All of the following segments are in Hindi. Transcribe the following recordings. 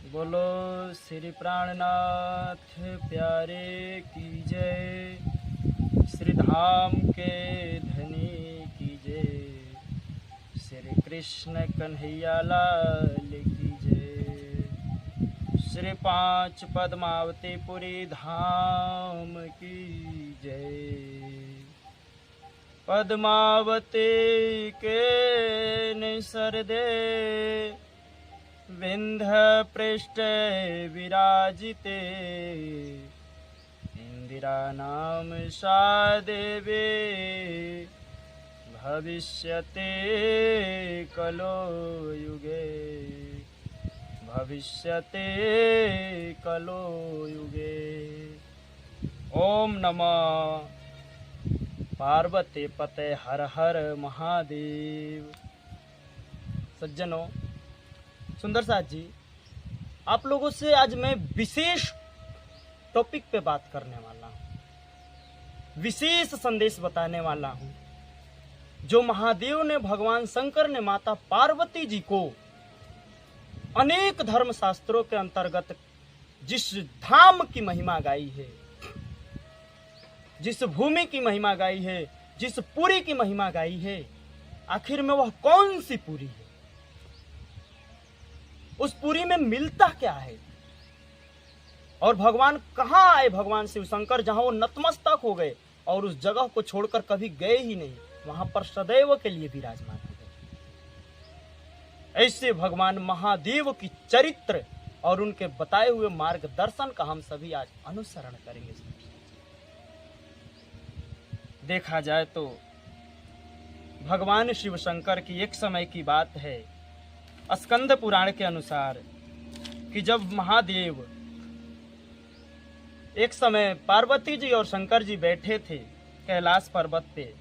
बोलो श्री प्राणनाथ प्यारे की जय, श्री धाम के धनी की जय, श्री कृष्ण कन्हैया लाल की जय, श्री पांच पद्मावतीपुरी धाम की जय। पद्मावती के निसर दे विंध्य पृष्ठे विराजिते, इंदिरा नाम सा देवी भविष्यते कलो युगे, भविष्यते कलो युगे। ओम नमः पार्वती पते हर हर महादेव। सज्जनों, सुंदर साथ जी, आप लोगों से आज मैं विशेष टॉपिक पे बात करने वाला हूं, विशेष संदेश बताने वाला हूं, जो महादेव ने, भगवान शंकर ने माता पार्वती जी को अनेक धर्म शास्त्रों के अंतर्गत जिस धाम की महिमा गाई है, जिस भूमि की महिमा गाई है, जिस पुरी की महिमा गाई है, आखिर में वह कौन सी पुरी है, उस पुरी में मिलता क्या है, और भगवान कहां आए, भगवान शिव शंकर, जहां वो नतमस्तक हो गए और उस जगह को छोड़कर कभी गए ही नहीं, वहां पर सदैव के लिए विराजमान हो गए। ऐसे भगवान महादेव की चरित्र और उनके बताए हुए मार्गदर्शन का हम सभी आज अनुसरण करेंगे। देखा जाए तो भगवान शिव शंकर की एक समय की बात है, स्कंद पुराण के अनुसार, कि जब महादेव एक समय पार्वती जी और शंकर जी बैठे थे कैलाश पर्वत पे,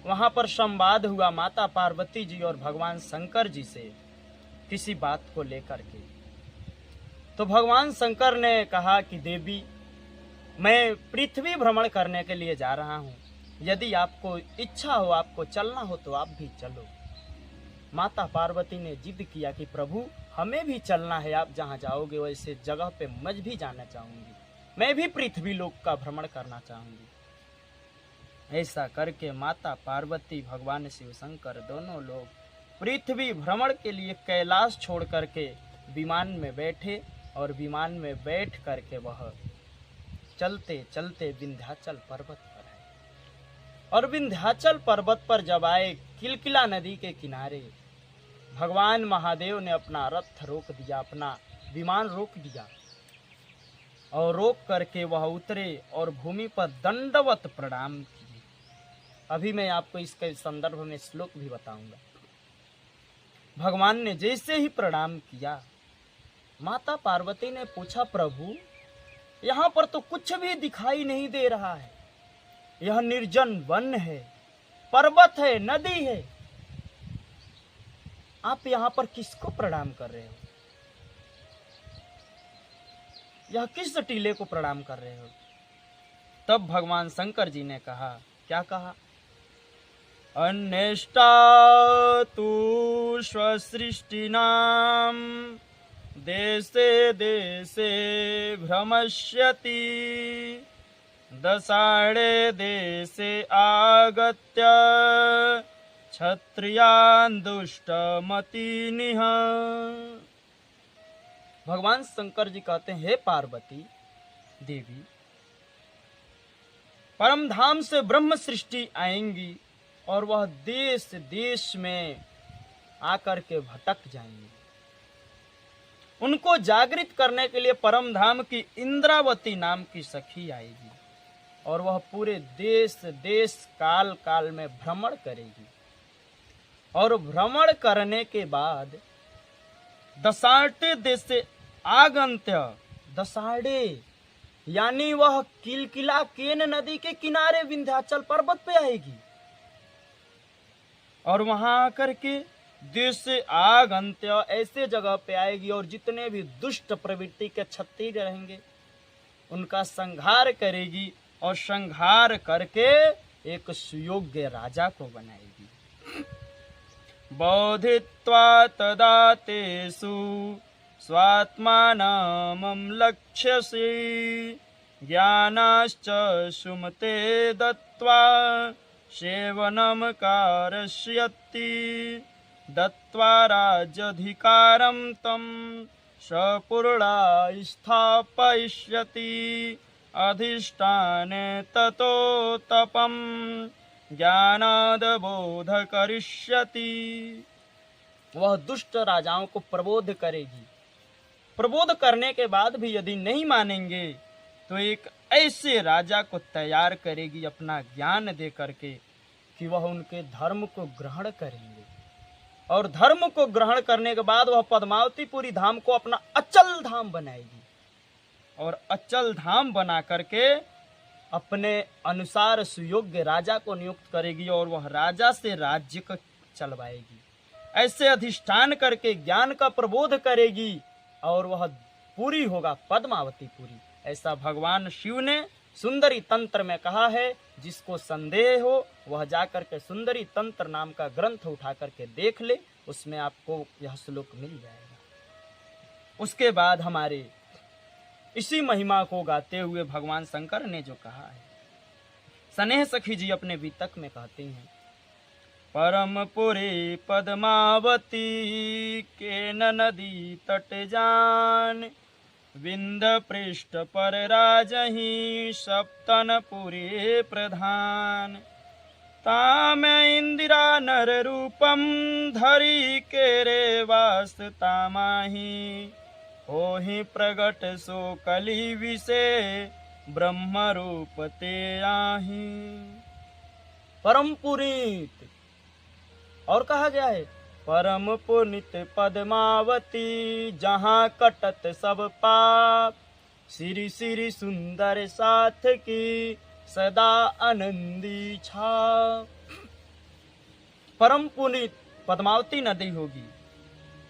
वहां पर संवाद हुआ माता पार्वती जी और भगवान शंकर जी से किसी बात को लेकर के। तो भगवान शंकर ने कहा कि देवी, मैं पृथ्वी भ्रमण करने के लिए जा रहा हूं, यदि आपको इच्छा हो, आपको चलना हो तो आप भी चलो। माता पार्वती ने जिद किया कि प्रभु, हमें भी चलना है, आप जहां जाओगे वैसे जगह पे मैं भी जाना चाहूंगी, मैं भी पृथ्वी लोक का भ्रमण करना चाहूंगी। ऐसा करके माता पार्वती, भगवान शिव शंकर दोनों लोग पृथ्वी भ्रमण के लिए कैलाश छोड़ करके विमान में बैठे, और विमान में बैठ करके वह चलते चलते विंध्याचल पर्वत पर आए। और विंध्याचल पर्वत पर जब आए, किलकिला नदी के किनारे, भगवान महादेव ने अपना रथ रोक दिया, अपना विमान रोक दिया, और रोक करके वह उतरे और भूमि पर दंडवत प्रणाम किए। अभी मैं आपको इसके संदर्भ में श्लोक भी बताऊंगा। भगवान ने जैसे ही प्रणाम किया, माता पार्वती ने पूछा, प्रभु, यहाँ पर तो कुछ भी दिखाई नहीं दे रहा है, यह निर्जन वन है, पर्वत है, नदी है, आप यहाँ पर किसको प्रणाम कर रहे हो, यह किस टीले को प्रणाम कर रहे हो? तब भगवान शंकर जी ने कहा, क्या कहा? अन्येष्टा तु स्वसृष्टिनां देशे देशे भ्रमष्यति, दशाड़े देशे आगत्य क्षत्रियान् दुष्टमतिनिः। भगवान शंकर जी कहते हैं, हे पार्वती देवी, परम धाम से ब्रह्म सृष्टि आएंगी और वह देश देश में आकर के भटक जाएंगी। उनको जागृत करने के लिए परम धाम की इंद्रावती नाम की सखी आएगी, और वह पूरे देश देश काल काल में भ्रमण करेगी, और भ्रमण करने के बाद दशाटे देश से आगंत्य, दशाड़े यानी वह किलकिला केन नदी के किनारे विंध्याचल पर्वत पे आएगी, और वहां आकर के देश से आगंत्य ऐसे जगह पे आएगी, और जितने भी दुष्ट प्रवृत्ति के क्षत्रिय रहेंगे उनका संहार करेगी, और संहार करके एक सुयोग्य राजा को बनाएगी। बोधित्वा तदा तेषु स्वात्मानं लक्ष्यसि ज्ञानाश्च सुमते दत्त्वा सेवनं कारयति दत्त्वा राज्याधिकारं तं सपूर्णा स्थापयिष्यति अधिष्ठाने ततो तपं ज्ञानाद बोध करिष्यति। वह दुष्ट राजाओं को प्रबोध करेगी। प्रबोध करने के बाद भी यदि नहीं मानेंगे तो एक ऐसे राजा को तैयार करेगी अपना ज्ञान दे करके कि वह उनके धर्म को ग्रहण करेंगे, और धर्म को ग्रहण करने के बाद वह पद्मावतीपुरी धाम को अपना अचल धाम बनाएगी, और अचल धाम बना करके अपने अनुसार सुयोग्य राजा को नियुक्त करेगी और वह राजा से राज्य को चलवाएगी। ऐसे अधिष्ठान करके ज्ञान का प्रबोध करेगी और वह पूरी होगा पद्मावतीपुरी। ऐसा भगवान शिव ने सुंदरी तंत्र में कहा है। जिसको संदेह हो वह जाकर के सुंदरी तंत्र नाम का ग्रंथ उठा करके देख ले, उसमें आपको यह श्लोक मिल जाएगा। उसके बाद हमारे इसी महिमा को गाते हुए भगवान शंकर ने जो कहा है, स्नेह सखी जी अपने वितक में कहती हैं, परमपुरी पद्मावती के नदी तट जान विंद पृष्ठ पर राजही सप्तनपुरी प्रधान ताम इंदिरा नर रूपम धरी के रे वास तामाही होहि प्रगट सो कली विषे ब्रह्म रूप ते आही। परम पुनीत और कहा गया है, परम पुनित पद्मावती जहाँ कटत सब पाप श्री श्री सुंदर साथ की सदा आनंदी छा। परम पुनित पद्मावती नदी होगी,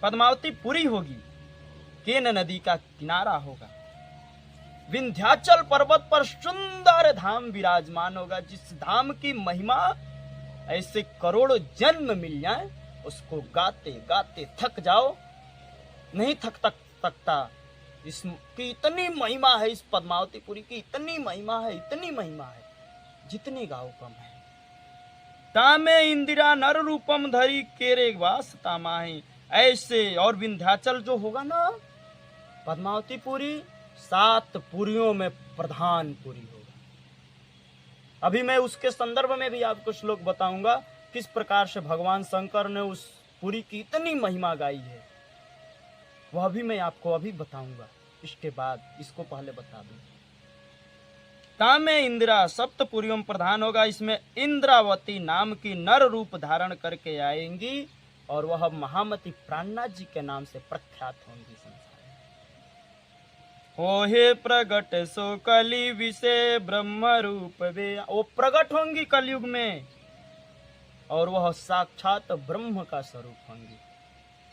पद्मावती पुरी होगी, केन नदी का किनारा होगा, विंध्याचल पर्वत पर सुंदर धाम विराजमान होगा। जिस धाम की महिमा ऐसे करोड़ों जन्म मिल जाए, उसको गाते गाते थक जाओ, नहीं थकता। इसकी इतनी महिमा है, इस पद्मावतीपुरी की इतनी महिमा है, इतनी महिमा है, जितनी गाओ कम है। तामे इंदिरा नर रूपम धरी केरे वास तामाही। ऐसे और विंध्याचल जो होगा ना, पद्मावतीपुरी 7 पुरियों में प्रधान पुरी होगा। अभी मैं उसके संदर्भ में भी आपको श्लोक बताऊंगा, किस प्रकार से भगवान शंकर ने उस पुरी की इतनी महिमा गाई है, वह भी मैं आपको अभी बताऊंगा। इसके बाद इसको पहले बता दूं, तामे इंदिरा सप्तपुरियों में प्रधान होगा। इसमें इंद्रावती नाम की नर रूप धारण करके आएंगी और वह महामती प्राणनाथ जी के नाम से प्रख्यात होंगी संसार में। होहे प्रगट सो कली विषे ब्रह्म रूप वे, वो प्रगट होंगी कलयुग में और वह साक्षात ब्रह्म का स्वरूप होंगी।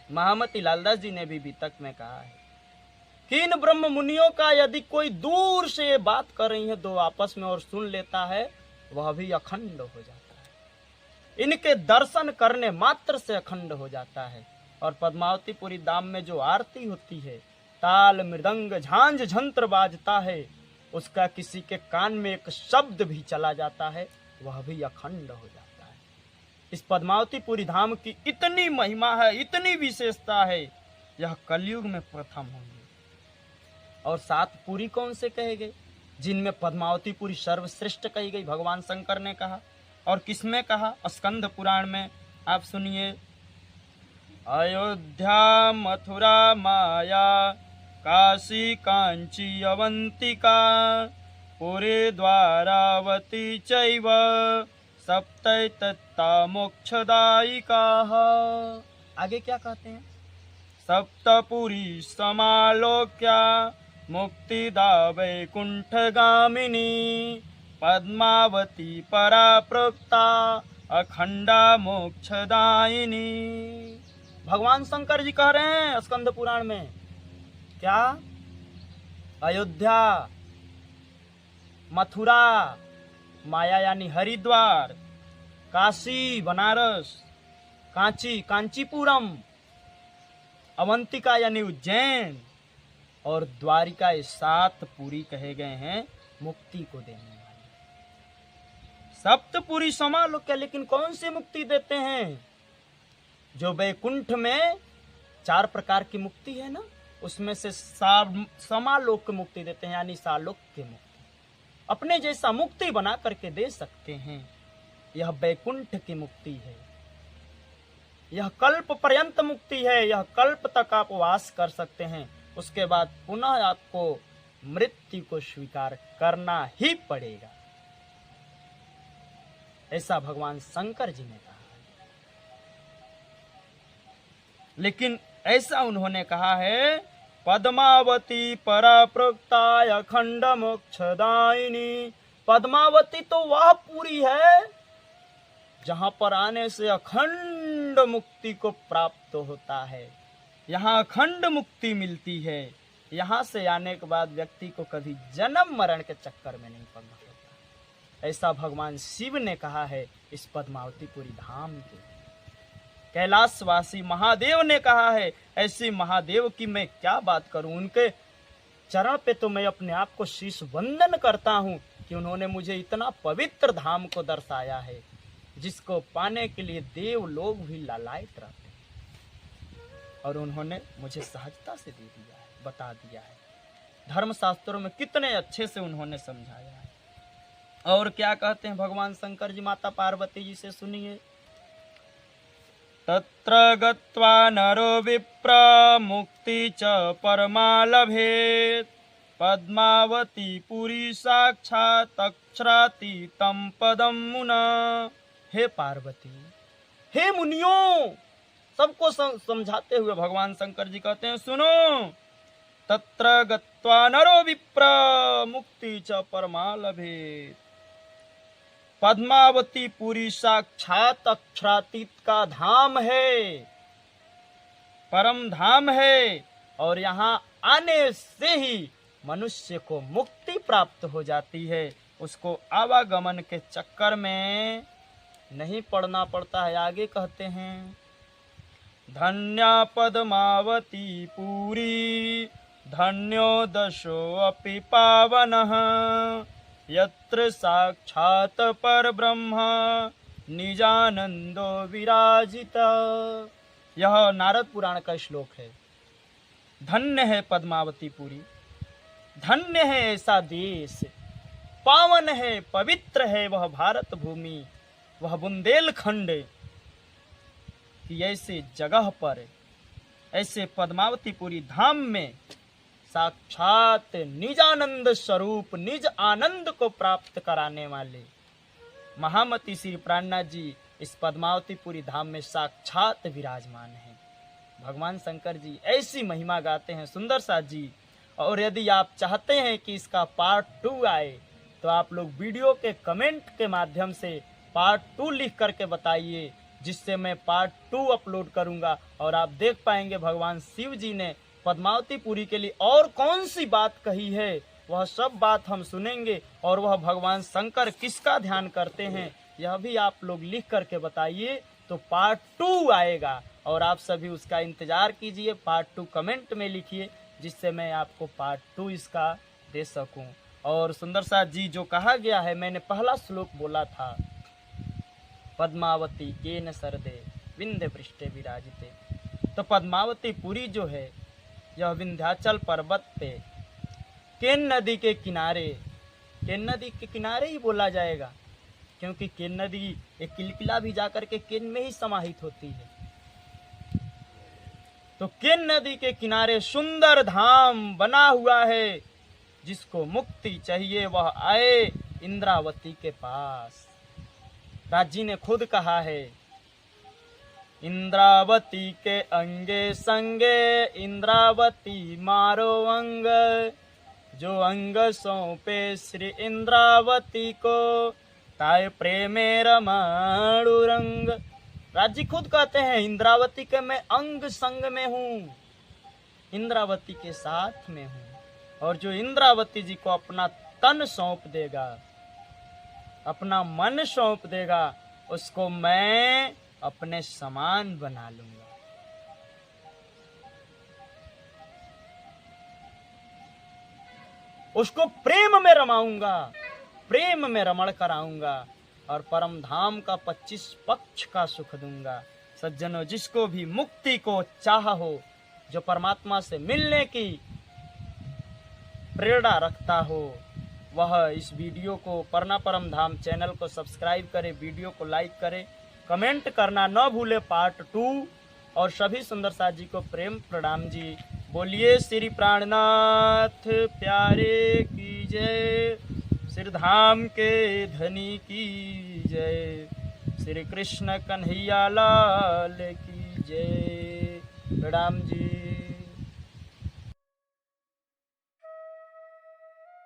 महामती लालदास जी ने भी वितक में कहा है कि इन ब्रह्म मुनियों का यदि कोई दूर से ये बात कर रही है दो आपस में और सुन लेता है, वह भी अखंड हो जाता है। इनके दर्शन करने मात्र से अखंड हो जाता है। और पद्मावतीपुरी धाम में जो आरती होती है, ताल मृदंग झांझ झंत्र बाजता है, उसका किसी के कान में एक शब्द भी चला जाता है, वह भी अखंड हो जाता है। इस पद्मावतीपुरी धाम की इतनी महिमा है, इतनी विशेषता है, यह कलयुग में प्रथम होंगे। और 7 पुरी कौन से कहे गए, जिनमें पद्मावतीपुरी सर्वश्रेष्ठ कही गई, भगवान शंकर ने कहा। और किसमें कहा? स्कंद पुराण में। आप सुनिए, अयोध्या मथुरा माया काशी कांची अवंतिका पुरी द्वारावती चैव सप्तैतत्ता मोक्षदायिका। आगे क्या कहते हैं? सप्तपुरी समालोक्या मुक्तिदा वैकुंठगामिनी पद्मावती परा प्रोक्ता अखंडा मोक्षदायिनी। भगवान शंकर जी कह रहे हैं स्कंद पुराण में, क्या? अयोध्या, मथुरा माया यानी हरिद्वार, काशी बनारस, कांचीपुरम अवंतिका यानी उज्जैन और द्वारिका, ये 7 पुरी कहे गए हैं मुक्ति को देने वाले। सप्तपुरी समालोक के, लेकिन कौन सी मुक्ति देते हैं? जो वैकुंठ में 4 प्रकार की मुक्ति है ना, उसमें से समालोक की मुक्ति देते हैं, यानी सालोक की मुक्ति। अपने जैसा मुक्ति बना करके दे सकते हैं। यह वैकुंठ की मुक्ति है, यह कल्प पर्यंत मुक्ति है, यह कल्प तक आप वास कर सकते हैं। उसके बाद पुनः आपको मृत्यु को स्वीकार करना ही पड़ेगा, ऐसा भगवान शंकर जी ने कहा। लेकिन ऐसा उन्होंने कहा है, पद्मावती पराप्रोक्ताय अखंड मोक्षदायिनी। पद्मावती तो वह पूरी है जहां पर आने से अखंड मुक्ति को प्राप्त होता है, यहाँ अखंड मुक्ति मिलती है। यहाँ से आने के बाद व्यक्ति को कभी जन्म मरण के चक्कर में नहीं पड़ना पड़ता, ऐसा भगवान शिव ने कहा है इस पद्मावतीपुरी धाम के। कैलाशवासी महादेव ने कहा है, ऐसी महादेव की मैं क्या बात करूं, उनके चरण पे तो मैं अपने आप को शीश वंदन करता हूं कि उन्होंने मुझे इतना पवित्र धाम को दर्शाया है, जिसको पाने के लिए देव लोग भी लालायित रहते हैं, और उन्होंने मुझे सहजता से दे दिया है, बता दिया है। धर्मशास्त्रों में कितने अच्छे से उन्होंने समझाया है। और क्या कहते हैं भगवान शंकर जी माता पार्वती जी से, सुनिए। तत्र गत्वा नरो विप्र मुक्ति च परमा लभेत्, पद्मावती पुरी साक्षात् अक्षराति तम पदम मुना। हे पार्वती, हे मुनियों, सबको समझाते हुए भगवान शंकर जी कहते हैं, सुनो। तत्र गत्वा नरो विप्र मुक्ति च परमा लभेत्, पद्मावती पुरी साक्षात अक्षरातीत का धाम है, परम धाम है, और यहाँ आने से ही मनुष्य को मुक्ति प्राप्त हो जाती है। उसको आवागमन के चक्कर में नहीं पड़ना पड़ता है। आगे कहते हैं, धन्या पद्मावती पुरी धन्यो दशो अपि पावनः, यत्र साक्षात् परब्रह्म निजानंदो विराजित। यह नारद पुराण का श्लोक है। धन्य है पद्मावती पुरी, धन्य है ऐसा देश, पावन है, पवित्र है वह भारत भूमि, वह बुंदेलखंड कि ऐसे जगह पर, ऐसे पद्मावतीपुरी धाम में साक्षात निजानंद स्वरूप, निज आनंद को प्राप्त कराने वाले महामती श्री प्राणनाथ जी इस पद्मावतीपुरी धाम में साक्षात विराजमान हैं। भगवान शंकर जी ऐसी महिमा गाते हैं सुंदर साथ जी। और यदि आप चाहते हैं कि इसका पार्ट 2 आए, तो आप लोग वीडियो के कमेंट के माध्यम से पार्ट 2 लिख करके बताइए, जिससे मैं पार्ट 2 अपलोड करूंगा और आप देख पाएंगे भगवान शिव जी ने पद्मावतीपुरी के लिए और कौन सी बात कही है। वह सब बात हम सुनेंगे, और वह भगवान शंकर किसका ध्यान करते हैं यह भी आप लोग लिख करके बताइए, तो पार्ट 2 आएगा और आप सभी उसका इंतजार कीजिए। पार्ट 2 कमेंट में लिखिए, जिससे मैं आपको पार्ट 2 इसका दे सकूं। और सुंदर साथ जी जो कहा गया है, मैंने पहला श्लोक बोला था, पद्मावती केन सरदे विंध्य पृष्ठे विराजिते। तो पद्मावती पुरी जो है यह विंध्याचल पर्वत पे केन नदी के किनारे, केन नदी के किनारे ही बोला जाएगा, क्योंकि केन नदी एक किलकिला भी जाकर के केन में ही समाहित होती है। तो केन नदी के किनारे सुंदर धाम बना हुआ है। जिसको मुक्ति चाहिए वह आए इंद्रावती के पास। राज जी ने खुद कहा है, इंद्रावती के अंगे संगे इंद्रावती मारो अंग, जो अंग सौंपे श्री इंद्रावती को ताय प्रेमे रमाणु रंग। राज जी खुद कहते हैं, इंद्रावती के मैं अंग संग में हूँ, इंद्रावती के साथ में हूँ, और जो इंद्रावती जी को अपना तन सौंप देगा, अपना मन सौंप देगा, उसको मैं अपने समान बना लूंगा। उसको प्रेम में रमाऊंगा, प्रेम में रमण कराऊंगा और परम धाम का 25 पक्ष का सुख दूंगा। सज्जनों, जिसको भी मुक्ति को चाह हो, जो परमात्मा से मिलने की प्रेरणा रखता हो, वह इस वीडियो को परना परम धाम चैनल को सब्सक्राइब करे, वीडियो को लाइक करे, कमेंट करना न भूले पार्ट 2। और सभी सुंदर साथ जी को प्रेम प्रणाम जी। बोलिए श्री प्राणनाथ प्यारे की जय, श्री धाम के धनी की जय, श्री कृष्ण कन्हैया लाल की जय। प्रणाम जी।